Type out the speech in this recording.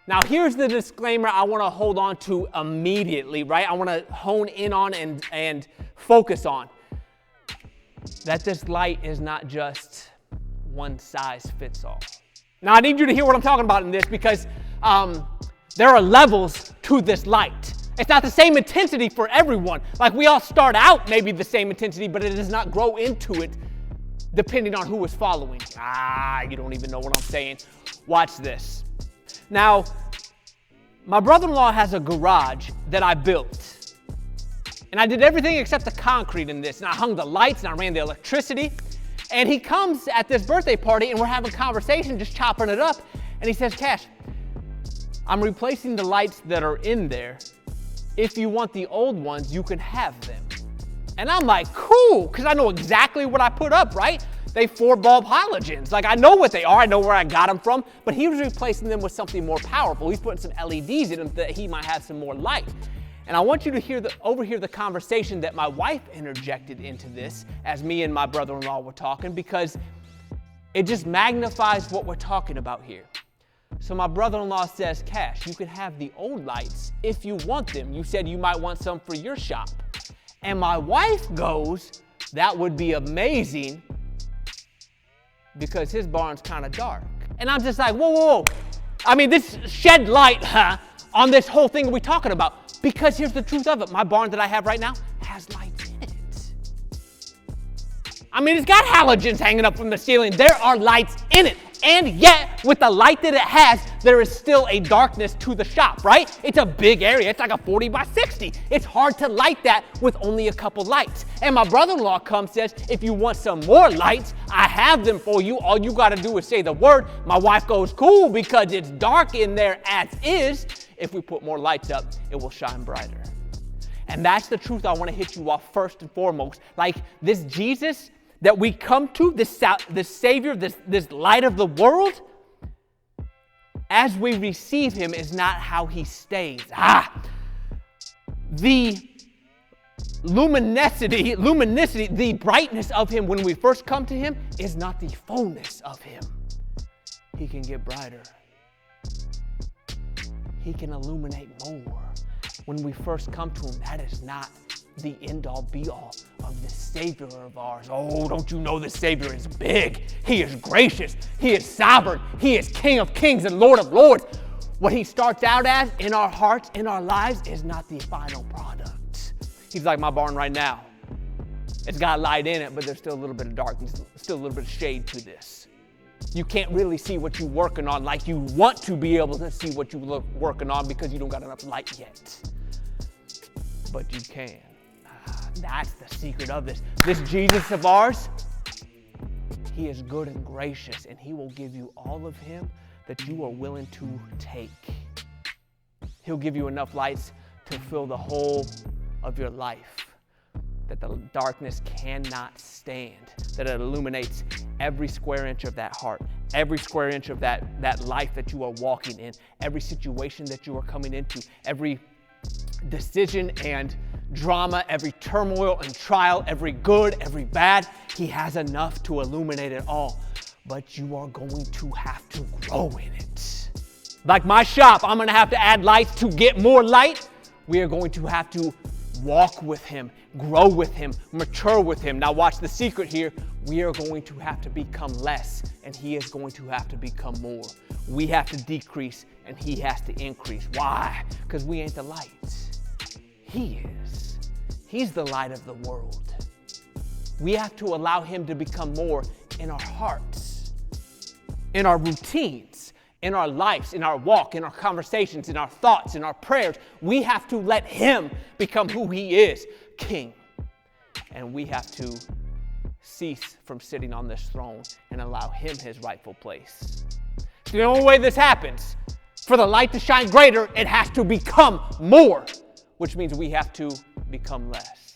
Now, here's the disclaimer I want to hold on to immediately, right? I want to hone in on and focus on. That this light is not just one size fits all. Now, I need you to hear what I'm talking about in this because there are levels to this light. It's not the same intensity for everyone. Like we all start out maybe the same intensity, but it does not grow into it depending on who is following. You don't even know what I'm saying. Watch this. Now, my brother-in-law has a garage that I built. And I did everything except the concrete in this. And I hung the lights and I ran the electricity. And he comes at this birthday party and we're having a conversation, just chopping it up. And he says, Cash, I'm replacing the lights that are in there. If you want the old ones, you can have them. And I'm like, cool, because I know exactly what I put up, right? They 4-bulb halogens. Like, I know what they are. I know where I got them from. But he was replacing them with something more powerful. He's putting some LEDs in them that he might have some more light. And I want you to overhear the conversation that my wife interjected into this as me and my brother-in-law were talking, because it just magnifies what we're talking about here. So my brother-in-law says, Cash, you can have the old lights if you want them. You said you might want some for your shop. And my wife goes, that would be amazing because his barn's kind of dark. And I'm just like, whoa. I mean, this shed light on this whole thing we're talking about. Because here's the truth of it. My barn that I have right now has lights in it. I mean, it's got halogens hanging up from the ceiling. There are lights in it. And yet, with the light that it has, there is still a darkness to the shop, right? It's a big area. It's like a 40 by 60. It's hard to light that with only a couple lights. And my brother-in-law comes and says, if you want some more lights, I have them for you. All you got to do is say the word. My wife goes, cool, because it's dark in there as is. If we put more lights up, it will shine brighter. And that's the truth I want to hit you off first and foremost. Like this Jesus that we come to, this Savior, this light of the world, as we receive him is not how he stays. The luminosity, the brightness of him when we first come to him is not the fullness of him. He can get brighter. He can illuminate more. When we first come to him, that is not the end-all be-all of the Savior of ours. Oh, don't you know the Savior is big? He is gracious. He is sovereign. He is King of kings and Lord of lords. What he starts out as in our hearts, in our lives, is not the final product. He's like my barn right now. It's got light in it, but there's still a little bit of darkness, still a little bit of shade to this. You can't really see what you're working on like you want to be able to see what you're working on because you don't got enough light yet. But you can. That's the secret of this. This Jesus of ours, he is good and gracious, and he will give you all of him that you are willing to take. He'll give you enough lights to fill the whole of your life that the darkness cannot stand, that it illuminates every square inch of that heart, every square inch of that life that you are walking in, every situation that you are coming into, every decision and drama, every turmoil and trial, every good, every bad. He has enough to illuminate it all, but you are going to have to grow in it. Like my shop, I'm going to have to add lights to get more light. We are going to have to walk with him, grow with him, mature with him. Now watch the secret here. We are going to have to become less, and he is going to have to become more. We have to decrease, and he has to increase. Why? Because we ain't the light. He is. He's the light of the world. We have to allow him to become more in our hearts, in our routines, in our lives, in our walk, in our conversations, in our thoughts, in our prayers. We have to let him become who he is, King. And we have to cease from sitting on this throne and allow him his rightful place. So the only way this happens, for the light to shine greater, it has to become more, which means we have to become less.